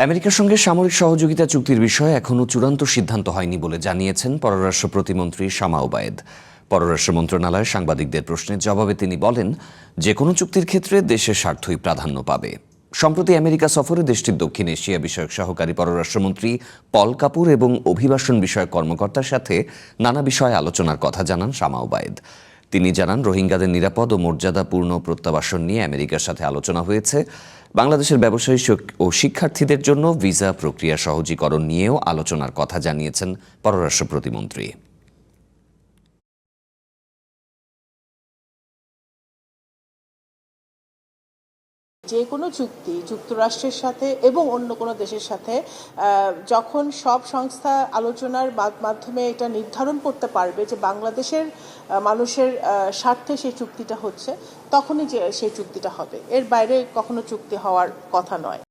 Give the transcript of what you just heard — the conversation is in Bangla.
আমেরিকার সঙ্গে সামরিক সহযোগিতা চুক্তির বিষয়ে এখনও চূড়ান্ত সিদ্ধান্ত হয়নি বলে জানিয়েছেন পররাষ্ট্র প্রতিমন্ত্রী শামা ওবায়েদ। পররাষ্ট্র মন্ত্রণালয়ের সাংবাদিকদের প্রশ্নের জবাবে তিনি বলেন, যে কোনো চুক্তির ক্ষেত্রে দেশের স্বার্থই প্রাধান্য পাবে। সম্প্রতি আমেরিকা সফরে দেশটির দক্ষিণ এশিয়া বিষয়ক সহকারী পররাষ্ট্রমন্ত্রী পল কাপুর এবং অভিবাসন বিষয়ক কর্মকর্তার সাথে নানা বিষয়ে আলোচনার কথা জানান শামা ওবায়েদ। তিনি জানান, রোহিঙ্গাদের নিরাপদ ও মর্যাদাপূর্ণ প্রত্যাবাসন নিয়ে আমেরিকার সাথে আলোচনা হয়েছে। বাংলাদেশের ব্যবসায়ী ও শিক্ষার্থীদের জন্য ভিসা প্রক্রিয়া সহজীকরণ নিয়েও আলোচনার কথা জানিয়েছেন পররাষ্ট্র প্রতিমন্ত্রী। যে কোনো চুক্তি যুক্তরাষ্ট্রের সাথে এবং অন্য কোনো দেশের সাথে যখন সব সংস্থা আলোচনার মাধ্যমে এটা নির্ধারণ করতে পারবে যে বাংলাদেশের মানুষের স্বার্থে সেই চুক্তিটা হচ্ছে, তখনই যে সেই চুক্তিটা হবে। এর বাইরে কখনো চুক্তি হওয়ার কথা নয়।